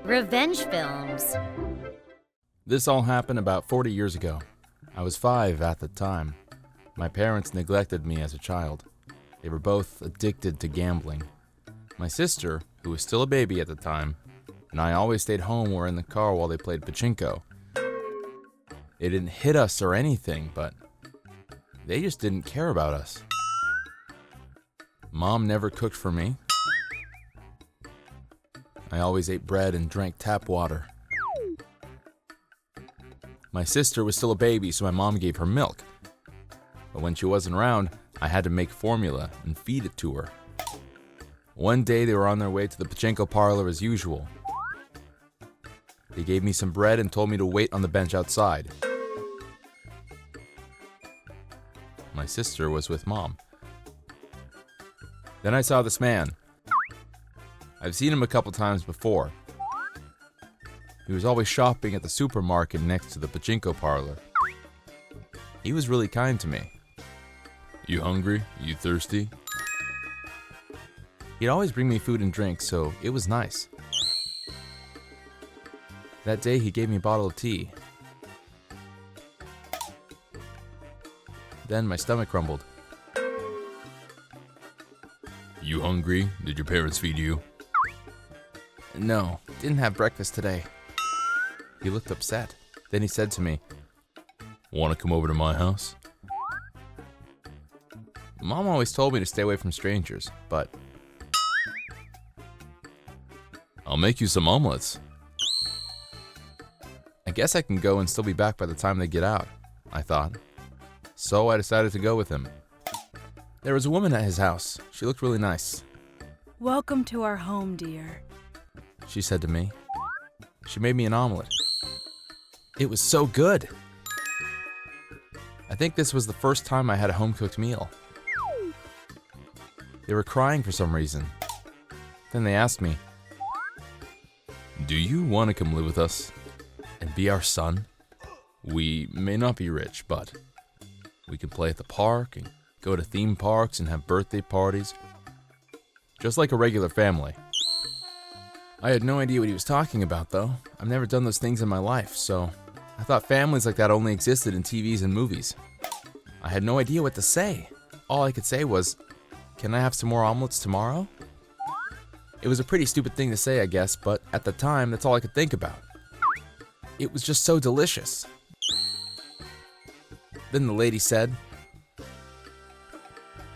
Revenge films. This all happened about 40 years ago. I was 5 at the time. My parents neglected me as a child. They were both addicted to gambling. My sister, who was still a baby at the time, and I always stayed home or in the car while they played pachinko. They didn't hit us or anything, but they just didn't care about us. Mom never cooked for me. I always ate bread and drank tap water. My sister was still a baby, so my mom gave her milk. But when she wasn't around, I had to make formula and feed it to her. One day they were on their way to the pachinko parlor as usual. They gave me some bread and told me to wait on the bench outside. My sister was with Mom. Then I saw this man. I've seen him a couple times before. He was always shopping at the supermarket next to the pachinko parlor. He was really kind to me. "You hungry? You thirsty?" He'd always bring me food and drink, so it was nice. That day he gave me a bottle of tea. Then my stomach rumbled. "You hungry? Did your parents feed you?" "No, didn't have breakfast today." He looked upset. Then he said to me, "Want to come over to my house?" Mom always told me to stay away from strangers, but "I'll make you some omelets." I guess I can go and still be back by the time they get out, I thought. So I decided to go with him. There was a woman at his house. She looked really nice. "Welcome to our home, dear," she said to me. She made me an omelet. It was so good. I think this was the first time I had a home-cooked meal. They were crying for some reason. Then they asked me, "Do you want to come live with us and be our son? We may not be rich, but we can play at the park and go to theme parks and have birthday parties, just like a regular family." I had no idea what he was talking about, though. I've never done those things in my life, so I thought families like that only existed in TVs and movies. I had no idea what to say. All I could say was, "Can I have some more omelets tomorrow?" It was a pretty stupid thing to say, I guess, but at the time, that's all I could think about. It was just so delicious. Then the lady said,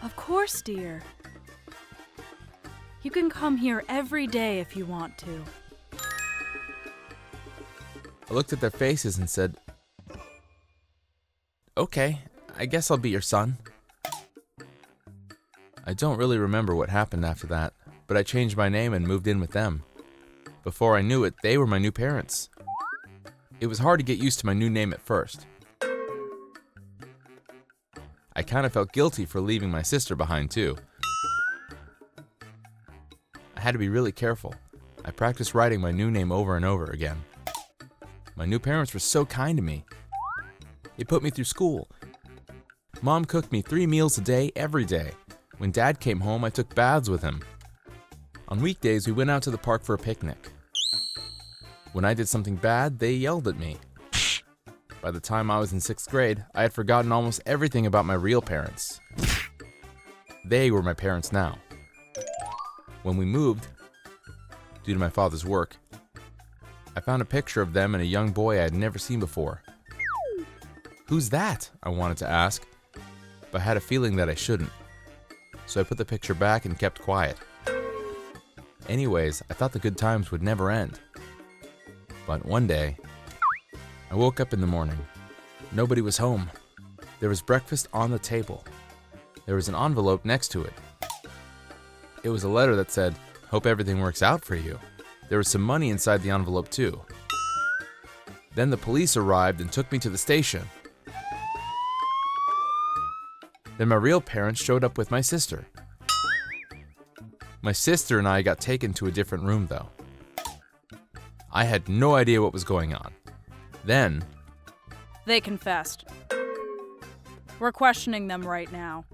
"Of course, dear. You can come here every day if you want to." I looked at their faces and said, "Okay, I guess I'll be your son." I don't really remember what happened after that, but I changed my name and moved in with them. Before I knew it, they were my new parents. It was hard to get used to my new name at first. I kind of felt guilty for leaving my sister behind too. I had to be really careful. I practiced writing my new name over and over again. My new parents were so kind to me. They put me through school. Mom cooked me 3 meals a day, every day. When Dad came home, I took baths with him. On weekdays, we went out to the park for a picnic. When I did something bad, they yelled at me. By the time I was in 6th grade, I had forgotten almost everything about my real parents. They were my parents now. When we moved, due to my father's work, I found a picture of them and a young boy I had never seen before. "Who's that?" I wanted to ask, but I had a feeling that I shouldn't. So I put the picture back and kept quiet. Anyways, I thought the good times would never end. But one day, I woke up in the morning. Nobody was home. There was breakfast on the table. There was an envelope next to it. It was a letter that said, "Hope everything works out for you." There was some money inside the envelope too. Then the police arrived and took me to the station. Then my real parents showed up with my sister. My sister and I got taken to a different room though. I had no idea what was going on. Then, They confessed. We're questioning them right now.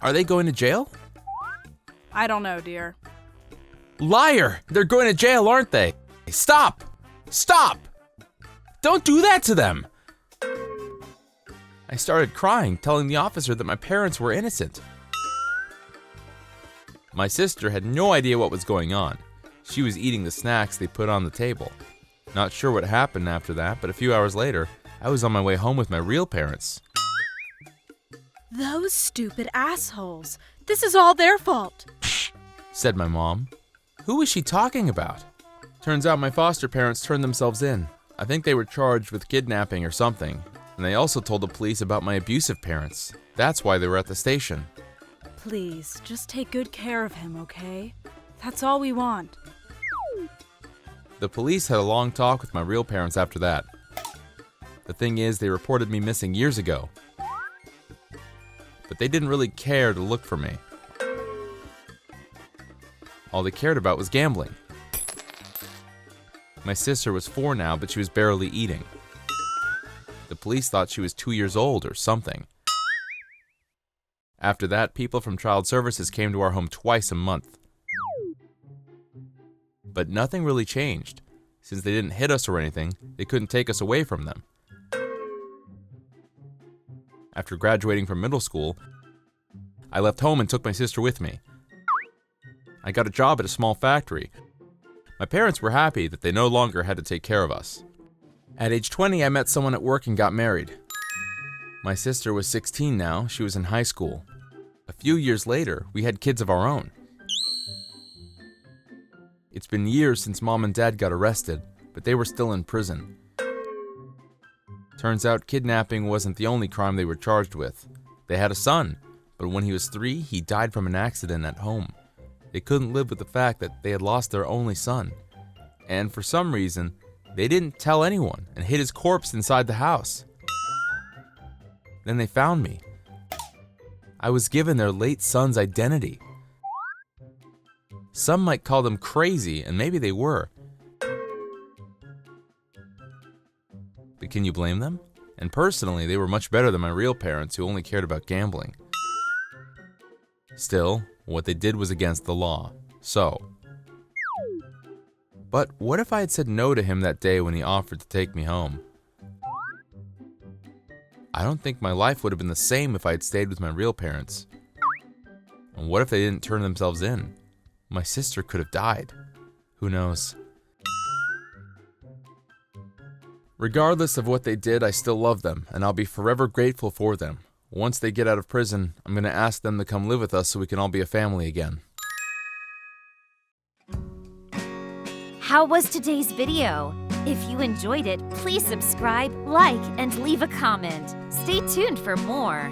Are they going to jail? I don't know, dear. Liar! They're going to jail, aren't they? Stop! Stop! Don't do that to them! I started crying, telling the officer that my parents were innocent. My sister had no idea what was going on. She was eating the snacks they put on the table. Not sure what happened after that, but a few hours later, I was on my way home with my real parents. Those stupid assholes. This is all their fault. Said my mom. Who was she talking about? Turns out my foster parents turned themselves in. I think they were charged with kidnapping or something. And they also told the police about my abusive parents. That's why they were at the station. Please, just take good care of him, okay? That's all we want. The police had a long talk with my real parents after that. The thing is, they reported me missing years ago. But they didn't really care to look for me. All they cared about was gambling. My sister was 4 now, but she was barely eating. The police thought she was 2 years old or something. After that, people from Child Services came to our home twice a month. But nothing really changed. Since they didn't hit us or anything, they couldn't take us away from them. After graduating from middle school, I left home and took my sister with me. I got a job at a small factory. My parents were happy that they no longer had to take care of us. At age 20, I met someone at work and got married. My sister was 16 now, she was in high school. A few years later, we had kids of our own. It's been years since Mom and Dad got arrested, but they were still in prison. Turns out kidnapping wasn't the only crime they were charged with. They had a son, but when he was 3, he died from an accident at home. They couldn't live with the fact that they had lost their only son. And for some reason, they didn't tell anyone and hid his corpse inside the house. Then they found me. I was given their late son's identity. Some might call them crazy, and maybe they were. But can you blame them? And personally, they were much better than my real parents who only cared about gambling. Still, what they did was against the law. But what if I had said no to him that day when he offered to take me home? I don't think my life would have been the same if I had stayed with my real parents. And what if they didn't turn themselves in? My sister could have died. Who knows? Regardless of what they did, I still love them, and I'll be forever grateful for them. Once they get out of prison, I'm going to ask them to come live with us so we can all be a family again. How was today's video? If you enjoyed it, please subscribe, like, and leave a comment. Stay tuned for more.